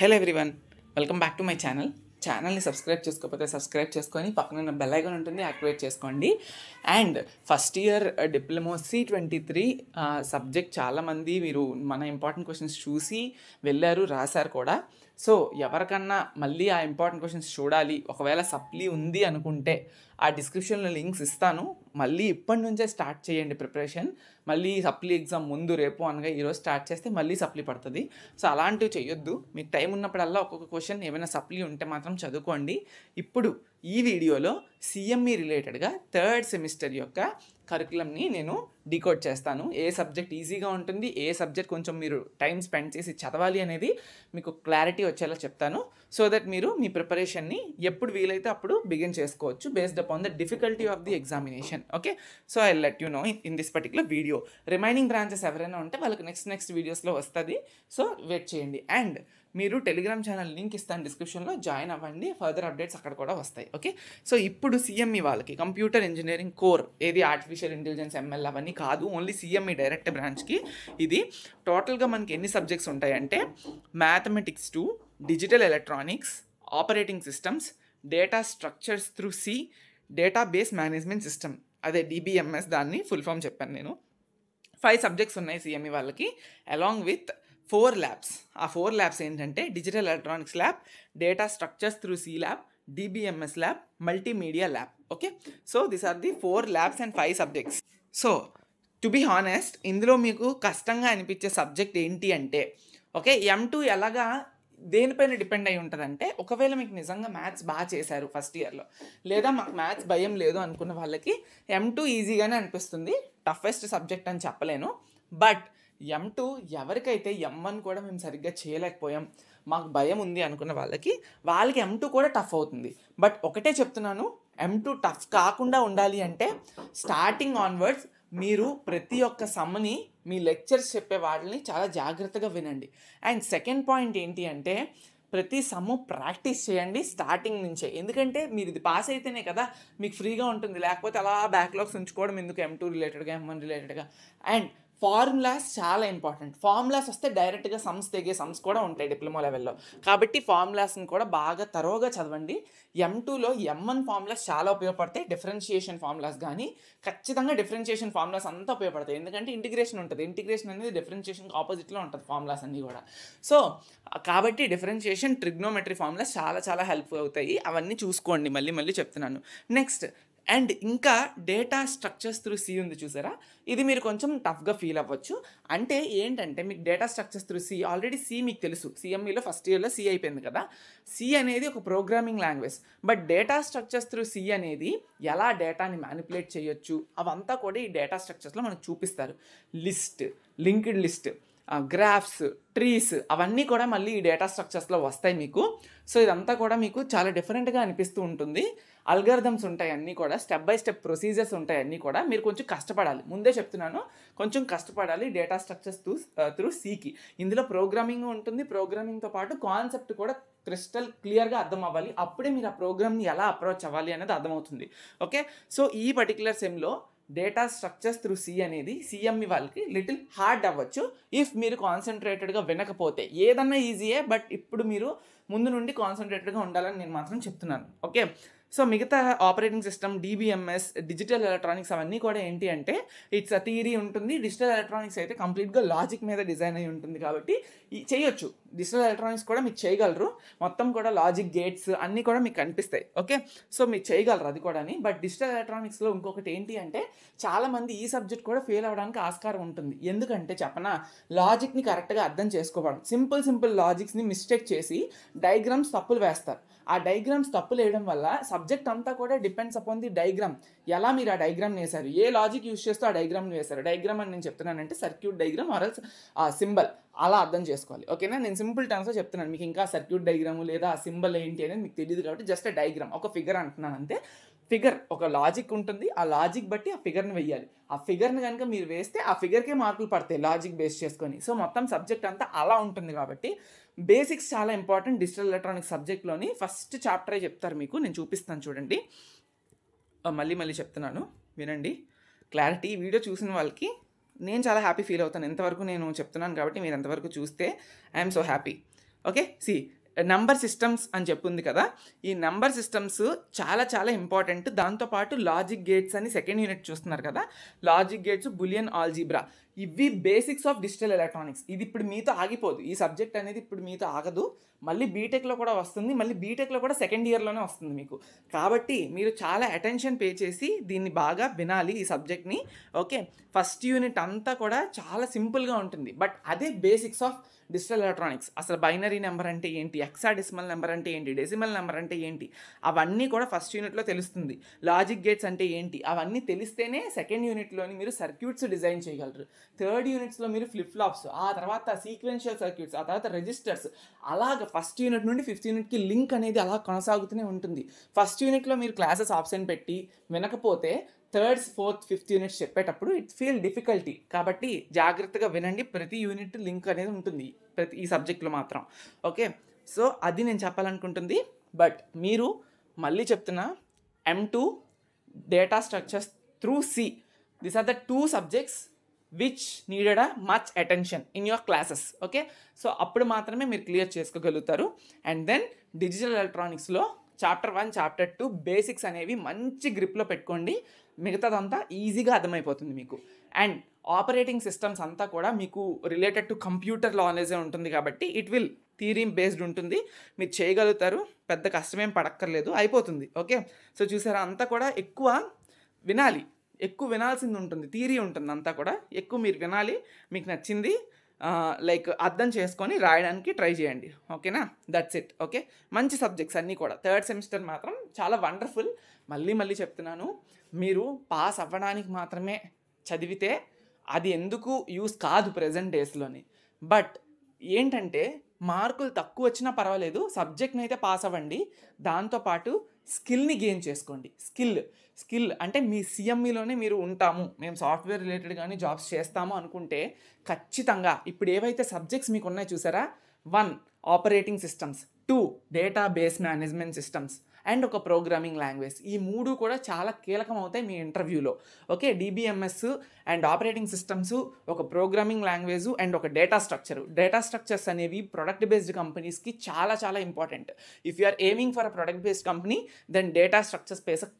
Hello everyone, welcome back to my ఛానల్ని subscribe చేసుకోకపోతే subscribe చేసుకొని పక్కన బెల్ ఐకాన్ ఉంటుంది, యాక్టివేట్ చేసుకోండి. And first year diploma C23 subject చాలామంది మీరు మన ఇంపార్టెంట్ క్వశ్చన్స్ చూసి వెళ్ళారు, రాశారు కూడా. సో ఎవరికన్నా మళ్ళీ ఆ ఇంపార్టెంట్ క్వశ్చన్స్ చూడాలి, ఒకవేళ సప్లీ ఉంది అనుకుంటే ఆ డిస్క్రిప్షన్లో లింక్స్ ఇస్తాను. మళ్ళీ ఇప్పటి నుంచే స్టార్ట్ చేయండి ప్రిపరేషన్. మళ్ళీ సప్లీ ఎగ్జామ్ ముందు రేపు అనగా ఈరోజు స్టార్ట్ చేస్తే మళ్ళీ సప్లీ పడుతుంది. సో అలాంటివి చేయొద్దు. మీకు టైం ఉన్నప్పుడల్లా ఒక్కొక్క క్వశ్చన్ ఏమైనా సప్లీ ఉంటే మాత్రం చదువుకోండి. ఇప్పుడు ఈ వీడియోలో CME రిలేటెడ్గా థర్డ్ సెమిస్టర్ యొక్క కరికులంని నేను డీకోడ్ చేస్తాను. ఏ సబ్జెక్ట్ ఈజీగా ఉంటుంది, ఏ సబ్జెక్ట్ కొంచెం మీరు టైం స్పెండ్ చేసి చదవాలి అనేది మీకు క్లారిటీ వచ్చేలా చెప్తాను. సో దట్ మీరు మీ ప్రిపరేషన్ని ఎప్పుడు వీలైతే అప్పుడు బిగిన్ చేసుకోవచ్చు based upon the difficulty of the examination. Okay, so I let you know in this particular video. Remaining branches ఎవరైనా ఉంటే వాళ్ళకి నెక్స్ట్ వీడియోస్లో వస్తుంది. సో వెయిట్ చేయండి. అండ్ మీరు టెలిగ్రామ్ ఛానల్ లింక్ ఇస్తాను డిస్క్రిప్షన్లో, జాయిన్ అవ్వండి. ఫర్దర్ అప్డేట్స్ అక్కడ కూడా వస్తాయి. ఓకే, సో ఇప్పుడు CME వాళ్ళకి కంప్యూటర్ ఇంజనీరింగ్ కోర్, ఏది ఆర్టిఫిషియల్ ఇంటెలిజెన్స్ ML అవన్నీ కాదు, ఓన్లీ CME డైరెక్ట్ బ్రాంచ్కి ఇది. టోటల్గా మనకి ఎన్ని సబ్జెక్ట్స్ ఉంటాయంటే mathematics 2, digital electronics, operating systems, data structures through C, database management system, అదే DBMS, దాన్ని ఫుల్ ఫామ్ చెప్పాను నేను. 5 సబ్జెక్ట్స్ ఉన్నాయి CME వాళ్ళకి, అలాంగ్ విత్ 4 ల్యాబ్స్. ఆ 4 ల్యాబ్స్ ఏంటంటే digital electronics lab, data structures through C lab, DBMS lab, multimedia lab. Okay, so these are the 4 labs and 5 subjects. So to be honest, ఇందులో మీకు కష్టంగా అనిపించే సబ్జెక్ట్ ఏంటి అంటే, ఓకే, M2 ఎలాగా దేనిపైన డిపెండ్ అయి ఉంటుందంటే, ఒకవేళ మీకు నిజంగా మ్యాథ్స్ బాగా చేశారు ఫస్ట్ ఇయర్లో, లేదా మాకు మ్యాథ్స్ భయం లేదు అనుకున్న వాళ్ళకి M2 ఈజీగానే అనిపిస్తుంది. టఫెస్ట్ సబ్జెక్ట్ అని చెప్పలేను. బట్ M2 ఎవరికైతే M1 కూడా మేము సరిగ్గా చేయలేకపోయాం, మాకు భయం ఉంది అనుకున్న వాళ్ళకి M2 కూడా టఫ్ అవుతుంది. బట్ ఒకటే చెప్తున్నాను, M2 టఫ్ కాకుండా ఉండాలి అంటే స్టార్టింగ్ ఆన్వర్డ్స్ మీరు ప్రతి ఒక్క సమ్ని మీ లెక్చర్స్ చెప్పే వాళ్ళని చాలా జాగ్రత్తగా వినండి. అండ్ సెకండ్ పాయింట్ ఏంటి అంటే, ప్రతి సమ్ము ప్రాక్టీస్ చేయండి స్టార్టింగ్ నుంచే. ఎందుకంటే మీరు ఇది పాస్ అయితేనే కదా మీకు ఫ్రీగా ఉంటుంది, లేకపోతే అలా బ్యాక్లాగ్స్ ఉంచుకోవడం ఎందుకు M2 రిలేటెడ్గా, M1 రిలేటెడ్గా. అండ్ ఫార్ములాస్ చాలా ఇంపార్టెంట్. ఫార్ములాస్ వస్తే డైరెక్ట్గా సమ్స్ తెగే సమ్స్ కూడా ఉంటాయి డిప్లొమా లెవెల్లో. కాబట్టి ఫార్ములాస్ని కూడా బాగా తరోగా చదవండి. M2లో M1 ఫార్ములాస్ చాలా ఉపయోగపడతాయి. డిఫరెన్షియేషన్ ఫార్ములాస్ కానీ ఖచ్చితంగా డిఫరెన్షియేషన్ ఫార్ములాస్ అంతా ఉపయోగపడతాయి. ఎందుకంటే ఇంటిగ్రేషన్ ఉంటుంది. ఇంటిగ్రేషన్ అనేది డిఫరెన్షియేషన్కి ఆపోజిట్లో ఉంటుంది ఫార్ములాస్ అన్నీ కూడా. సో కాబట్టి డిఫరెన్షియేషన్, ట్రిగ్నోమెట్రీ ఫార్ములాస్ చాలా హెల్ప్ అవుతాయి. అవన్నీ చూసుకోండి, మళ్ళీ చెప్తున్నాను. నెక్స్ట్, అండ్ ఇంకా డేటా స్ట్రక్చర్స్ త్రూ C ఉంది చూసారా, ఇది మీరు కొంచెం టఫ్గా ఫీల్ అవ్వచ్చు. అంటే ఏంటంటే మీకు data structures through C, already C మీకు తెలుసు, CMEలో ఫస్ట్ ఇయర్లో C అయిపోయింది కదా. C అనేది ఒక programming language. But data structures through C అనేది ఎలా డేటాని మ్యానిపులేట్ చేయొచ్చు అవంతా కూడా ఈ డేటా స్ట్రక్చర్స్లో మనకు చూపిస్తారు. List, linked list, graphs, trees, అవన్నీ కూడా మళ్ళీ ఈ డేటా స్ట్రక్చర్స్లో వస్తాయి మీకు. సో ఇదంతా కూడా మీకు చాలా డిఫరెంట్గా అనిపిస్తూ ఉంటుంది. అల్గారిథమ్స్ ఉంటాయి, అన్నీ కూడా స్టెప్ బై స్టెప్ ప్రొసీజర్స్ ఉంటాయి. అన్నీ కూడా మీరు కొంచెం కష్టపడాలి, ముందే చెప్తున్నాను, కొంచెం కష్టపడాలి డేటా స్ట్రక్చర్స్ త్రూ Cకి. ఇందులో ప్రోగ్రామింగ్ ఉంటుంది. ప్రోగ్రామింగ్తో పాటు కాన్సెప్ట్ కూడా క్రిస్టల్ క్లియర్గా అర్థం అవ్వాలి. అప్పుడే మీరు ఆ ప్రోగ్రామ్ని ఎలా అప్రోచ్ అవ్వాలి అనేది అర్థమవుతుంది. ఓకే, సో ఈ పర్టికులర్ సెమ్లో డేటా స్ట్రక్చర్స్ త్రూ C అనేది CME వాళ్ళకి లిటిల్ హార్డ్ అవ్వచ్చు ఇఫ్ మీరు కాన్సన్ట్రేటెడ్గా వినకపోతే. ఏదన్నా ఈజీయే, బట్ ఇప్పుడు మీరు ముందు నుండి కాన్సన్ట్రేటెడ్గా ఉండాలని నేను మాత్రం చెప్తున్నాను. ఓకే, సో మిగతా operating system, DBMS, digital electronics అవన్నీ కూడా ఏంటి అంటే ఇట్స్ థియరీ ఉంటుంది. డిజిటల్ ఎలక్ట్రానిక్స్ అయితే కంప్లీట్గా లాజిక్ మీద డిజైన్ అయి ఉంటుంది. కాబట్టి చేయొచ్చు. డిజిటల్ ఎలక్ట్రానిక్స్ కూడా మీరు చేయగలరు. మొత్తం కూడా లాజిక్ గేట్స్ అన్నీ కూడా మీకు కనిపిస్తాయి. ఓకే, సో మీరు చేయగలరు అది కూడా. బట్ డిజిటల్ ఎలక్ట్రానిక్స్లో ఇంకొకటి ఏంటి అంటే చాలామంది ఈ సబ్జెక్ట్ కూడా ఫెయిల్ అవ్వడానికి ఆస్కారం ఉంటుంది. ఎందుకంటే చెప్పనా, లాజిక్ని కరెక్ట్గా అర్థం చేసుకోవడం, సింపుల్ లాజిక్స్ని మిస్టేక్ చేసి డయాగ్రామ్స్ తప్పులు వేస్తారు. ఆ డయాగ్రామ్స్ తప్పులు వేయడం వల్ల సబ్జెక్ట్ అంతా కూడా డిపెండ్స్ అపాన్ ది డయాగ్రామ్. ఎలా మీరు ఆ డయాగ్రామ్ వేశారు, ఏ లాజిక్ యూస్ చేస్తూ ఆ డయాగ్రామ్ని వేశారు. డయాగ్రామ్ అని నేను చెప్తున్నానంటే సర్క్యూట్ డయాగ్రామ్ ఆర్ఎల్స్ ఆ సింబల్, అలా అర్థం చేసుకోవాలి. ఓకేనా, నేను సింపుల్ టర్మ్స్లో చెప్తున్నాను. మీకు ఇంకా సర్క్యూట్ డయాగ్రామ్ లేదా ఆ సింబల్ ఏంటి అనేది మీకు తెలియదు కాబట్టి జస్ట్ డయాగ్రామ్, ఒక ఫిగర్ అంటున్నాను అంతే. ఫిగర్ ఒక లాజిక్ ఉంటుంది, ఆ లాజిక్ బట్టి ఆ ఫిగర్ని వేయాలి. ఆ ఫిగర్ని కనుక మీరు వేస్తే ఆ ఫిగర్కే మార్కులు పడతాయి లాజిక్ బేస్ చేసుకొని. సో మొత్తం సబ్జెక్ట్ అంతా అలా ఉంటుంది. కాబట్టి బేసిక్స్ చాలా ఇంపార్టెంట్. డిజిటల్ ఎలక్ట్రానిక్స్ సబ్జెక్ట్లోని ఫస్ట్ చాప్టరే చెప్తారు మీకు, నేను చూపిస్తాను చూడండి. మళ్ళీ చెప్తున్నాను వినండి, క్లారిటీ. వీడియో చూసిన వాళ్ళకి నేను చాలా హ్యాపీ ఫీల్ అవుతాను. ఎంతవరకు నేను చెప్తున్నాను కాబట్టి మీరు ఎంతవరకు చూస్తే I'm so happy. Okay number systems అని చెప్పుంది కదా, ఈ నంబర్ సిస్టమ్స్ చాలా చాలా ఇంపార్టెంట్. దాంతోపాటు లాజిక్ గేట్స్ అని సెకండ్ యూనిట్ చూస్తున్నారు కదా, లాజిక్ గేట్స్, బులియన్ ఆల్జీబ్రా, ఇవి బేసిక్స్ ఆఫ్ డిజిటల్ ఎలక్ట్రానిక్స్. ఇది ఇప్పుడు మీతో ఆగిపోదు, ఈ సబ్జెక్ట్ అనేది ఇప్పుడు మీతో ఆగదు, మళ్ళీ బీటెక్లో కూడా వస్తుంది, మళ్ళీ బీటెక్లో కూడా సెకండ్ ఇయర్లోనే వస్తుంది మీకు. కాబట్టి మీరు చాలా అటెన్షన్ పే చేసి దీన్ని బాగా వినాలి ఈ సబ్జెక్ట్ని. ఓకే, ఫస్ట్ యూనిట్ అంతా కూడా చాలా సింపుల్గా ఉంటుంది, బట్ అదే బేసిక్స్ ఆఫ్ డిజిటల్ ఎలక్ట్రానిక్స్. అసలు బైనరీ నెంబర్ అంటే ఏంటి, హెక్సాడెసిమల్ నెంబర్ అంటే ఏంటి, డెసిమల్ నెంబర్ అంటే ఏంటి, అవన్నీ కూడా ఫస్ట్ యూనిట్లో తెలుస్తుంది. లాజిక్ గేట్స్ అంటే ఏంటి, అవన్నీ తెలిస్తేనే సెకండ్ యూనిట్లోని మీరు సర్క్యూట్స్ డిజైన్ చేయగలరు. థర్డ్ యూనిట్స్లో మీరు ఫ్లిప్ ఫ్లాప్స్, ఆ తర్వాత సీక్వెన్షియల్ సర్క్యూట్స్, ఆ తర్వాత రెజిస్టర్స్, అలాగ ఫస్ట్ యూనిట్ నుండి ఫిఫ్త్ యూనిట్కి లింక్ అనేది అలా కొనసాగుతూనే ఉంటుంది. ఫస్ట్ యూనిట్లో మీరు క్లాసెస్ ఆప్షన్ పెట్టి వినకపోతే థర్డ్, ఫోర్త్, ఫిఫ్త్ యూనిట్స్ చెప్పేటప్పుడు ఇట్ ఫీల్ డిఫికల్టీ. కాబట్టి జాగ్రత్తగా వినండి, ప్రతి యూనిట్ లింక్ అనేది ఉంటుంది ఈ సబ్జెక్ట్లో మాత్రం. ఓకే, సో అది నేను చెప్పాలనుకుంటుంది. బట్ మీరు మళ్ళీ చెప్తున్నా, M2 data structures through C, these are the 2 subjects which needed a much attention in your classes. Okay, so అప్పుడు మాత్రమే మీరు క్లియర్ చేసుకోగలుగుతారు. అండ్ దెన్ డిజిటల్ ఎలక్ట్రానిక్స్లో చాప్టర్ 1, చాప్టర్ 2 బేసిక్స్ అనేవి మంచి గ్రిప్లో పెట్టుకోండి, మిగతాదంతా ఈజీగా అర్థమైపోతుంది మీకు. అండ్ ఆపరేటింగ్ సిస్టమ్స్ అంతా కూడా మీకు రిలేటెడ్ టు కంప్యూటర్ నాలెడ్జే ఉంటుంది కాబట్టి ఇట్ విల్ థియరీ బేస్డ్ ఉంటుంది, మీరు చేయగలుగుతారు, పెద్ద కష్టమేం పడక్కర్లేదు, అయిపోతుంది. ఓకే, సో చూసారా, అంతా కూడా ఎక్కువ వినాలి, ఎక్కువ వినాల్సింది ఉంటుంది, థియరీ ఉంటుంది అంతా కూడా, ఎక్కువ మీరు వినాలి, మీకు నచ్చింది లైక్ అర్థం చేసుకొని రాయడానికి ట్రై చేయండి. ఓకేనా, దట్స్ ఇట్. ఓకే, మంచి సబ్జెక్ట్స్ అన్నీ కూడా. థర్డ్ సెమిస్టర్ మాత్రం చాలా వండర్ఫుల్. మళ్ళీ చెప్తున్నాను, మీరు పాస్ అవ్వడానికి మాత్రమే చదివితే అది ఎందుకు యూస్ కాదు ప్రజెంట్ డేస్లోని. బట్ ఏంటంటే మార్కులు తక్కువ వచ్చినా పర్వాలేదు, సబ్జెక్ట్ని అయితే పాస్ అవ్వండి, దాంతోపాటు స్కిల్ని గెయిన్ చేసుకోండి. స్కిల్ అంటే మీ CMEలోనే మీరు ఉంటాము, మేము సాఫ్ట్వేర్ రిలేటెడ్ కానీ జాబ్స్ చేస్తాము అనుకుంటే ఖచ్చితంగా ఇప్పుడు ఏవైతే సబ్జెక్ట్స్ మీకు ఉన్నాయి చూసారా, 1 operating systems, 2 database management systems and ఒక ప్రోగ్రామింగ్ లాంగ్వేజ్, ఈ 3 కూడా చాలా కీలకం అవుతాయి మీ ఇంటర్వ్యూలో. Okay, DBMS and operating systems, ఒక ప్రోగ్రామింగ్ లాంగ్వేజ్ అండ్ ఒక డేటా స్ట్రక్చర్స్ అనేవి ప్రొడక్ట్ బేస్డ్ కంపెనీస్కి చాలా చాలా important. If you are aiming for a product based company then data structures plays a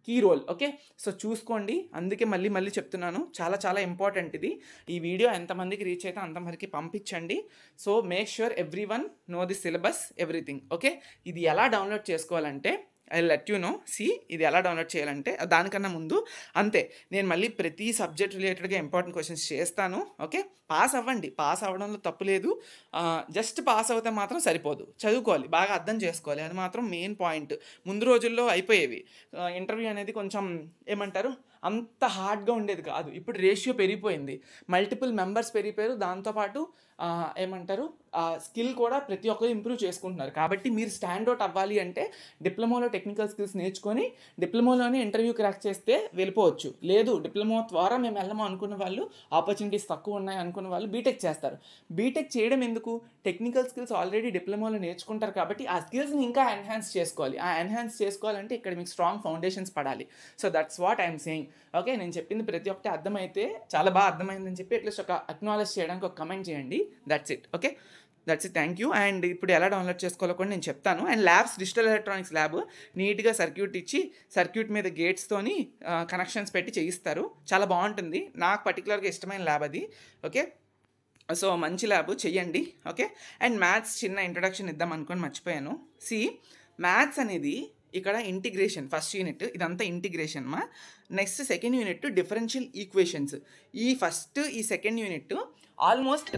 key role. Okay, so చూసుకోండి, అందుకే మళ్ళీ చెప్తున్నాను, చాలా చాలా ఇంపార్టెంట్ ఇది. ఈ వీడియో ఎంతమందికి రీచ్ అయితే అంతమందికి పంపించండి. So make sure everyone know the syllabus everything. Okay, ఇది ఎలా డౌన్లోడ్ చేసుకోవాలంటే ఐ లెట్ యూ నో. ఇది ఎలా డౌన్లోడ్ చేయాలంటే దానికన్నా ముందు అంతే, నేను మళ్ళీ ప్రతి సబ్జెక్ట్ రిలేటెడ్గా ఇంపార్టెంట్ క్వశ్చన్స్ చేస్తాను. ఓకే, పాస్ అవ్వండి, పాస్ అవ్వడంలో తప్పు లేదు, జస్ట్ పాస్ అవుతే మాత్రం సరిపోదు, చదువుకోవాలి, బాగా అర్థం చేసుకోవాలి, అది మాత్రం మెయిన్ పాయింట్. ముందు రోజుల్లో అయిపోయేవి, ఇంటర్వ్యూ అనేది కొంచెం ఏమంటారు అంత హార్డ్గా ఉండేది కాదు, ఇప్పుడు రేషియో పెరిగిపోయింది, మల్టిపుల్ మెంబర్స్ పెరిగిపోయారు, దాంతోపాటు ఏమంటారు స్కిల్ కూడా ప్రతి ఒక్కరు ఇంప్రూవ్ చేసుకుంటున్నారు. కాబట్టి మీరు స్టాండ్అవుట్ అవ్వాలి అంటే డిప్లొమాలో టెక్నికల్ స్కిల్స్ నేర్చుకొని డిప్లొమాలోనే ఇంటర్వ్యూ క్రాక్ చేస్తే వెళ్ళిపోవచ్చు. లేదు డిప్లొమా ద్వారా మేము వెళ్ళము అనుకున్న వాళ్ళు, ఆపర్చునిటీస్ తక్కువ ఉన్నాయి అనుకున్న వాళ్ళు బీటెక్ చేస్తారు. బీటెక్ చేయడం ఎందుకు, టెక్నికల్ స్కిల్స్ ఆల్రెడీ డిప్లొమాలో నేర్చుకుంటారు కాబట్టి ఆ స్కిల్స్ని ఇంకా ఎన్హాన్స్ చేసుకోవాలి. ఆ ఎన్హాన్స్ చేసుకోవాలంటే ఇక్కడ మీకు స్ట్రాంగ్ ఫౌండేషన్స్ పడాలి. So that's what I'm saying. Okay, నేను చెప్పింది ప్రతి ఒక్కటి అర్థమైతే చాలా బాగా అర్థమైందని చెప్పి అట్లీస్ట్ ఒక అక్నాలెడ్జ్ చేయడానికి ఒక కమెంట్ చేయండి. That's it. Okay, that's it, thank you. And ఇప్పుడు ఎలా డౌన్లోడ్ చేసుకోవాలో కూడా నేను చెప్తాను. And labs, digital electronics lab నీట్గా సర్క్యూట్ ఇచ్చి సర్క్యూట్ మీద గేట్స్తోని కనెక్షన్స్ పెట్టి చేయిస్తారు, చాలా బాగుంటుంది, నాకు పర్టికులర్గా ఇష్టమైన ల్యాబ్ అది. ఓకే, సో మంచి ల్యాబ్ చెయ్యండి. ఓకే, అండ్ మ్యాథ్స్ చిన్న ఇంట్రొడక్షన్ ఇద్దాం అనుకొని మర్చిపోయాను. మ్యాథ్స్ అనేది ఇక్కడ ఇంటిగ్రేషన్, ఫస్ట్ యూనిట్ ఇదంతా ఇంటిగ్రేషన్ మా. Next second unit differential equations. ఈ సెకండ్ యూనిట్ ఆల్మోస్ట్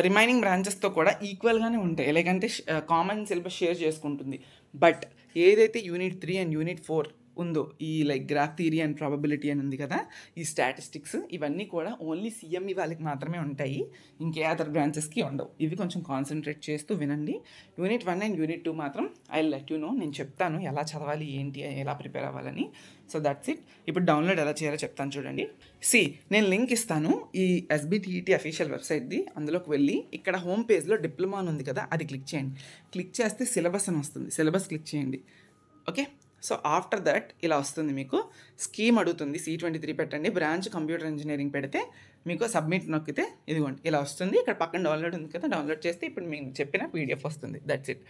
రిమైనింగ్ బ్రాంచెస్తో కూడా ఈక్వల్గానే ఉంటాయి, ఎలాగంటే కామన్ సిలబస్ షేర్ చేసుకుంటుంది. బట్ ఏదైతే యూనిట్ 3 అండ్ యూనిట్ 4 ఉందో, ఈ like graph theory and probability అని ఉంది కదా, ఈ స్టాటిస్టిక్స్ ఇవన్నీ కూడా ఓన్లీ CME వాళ్ళకి మాత్రమే ఉంటాయి, ఇంకే అదర్ బ్రాంచెస్కి ఉండవు. ఇవి కొంచెం కాన్సన్ట్రేట్ చేస్తూ వినండి. యూనిట్ 1 అండ్ యూనిట్ 2 మాత్రం ఐ లెట్ యూ నో, నేను చెప్తాను ఎలా చదవాలి ఏంటి ఎలా ప్రిపేర్ అవ్వాలని. So that's it. ఇప్పుడు డౌన్లోడ్ ఎలా చేయాలో చెప్తాను చూడండి. నేను లింక్ ఇస్తాను ఈ SBTET అఫీషియల్ వెబ్సైట్ది, అందులోకి వెళ్ళి ఇక్కడ హోమ్ పేజ్లో డిప్లొమా అని ఉంది కదా, అది క్లిక్ చేయండి. క్లిక్ చేస్తే సిలబస్ అని వస్తుంది, సిలబస్ క్లిక్ చేయండి. ఓకే, సో ఆఫ్టర్ దట్ ఇలా వస్తుంది మీకు స్కీమ్ అడుగుతుంది, C23 పెట్టండి, బ్రాంచ్ కంప్యూటర్ ఇంజనీరింగ్ పెడితే మీకు సబ్మిట్ నొక్కితే ఇదిగోండి ఇలా వస్తుంది. ఇక్కడ పక్కన డౌన్లోడ్ ఉంది కదా, డౌన్లోడ్ చేస్తే ఇప్పుడు మీకు చెప్పిన PDF వస్తుంది. That's it.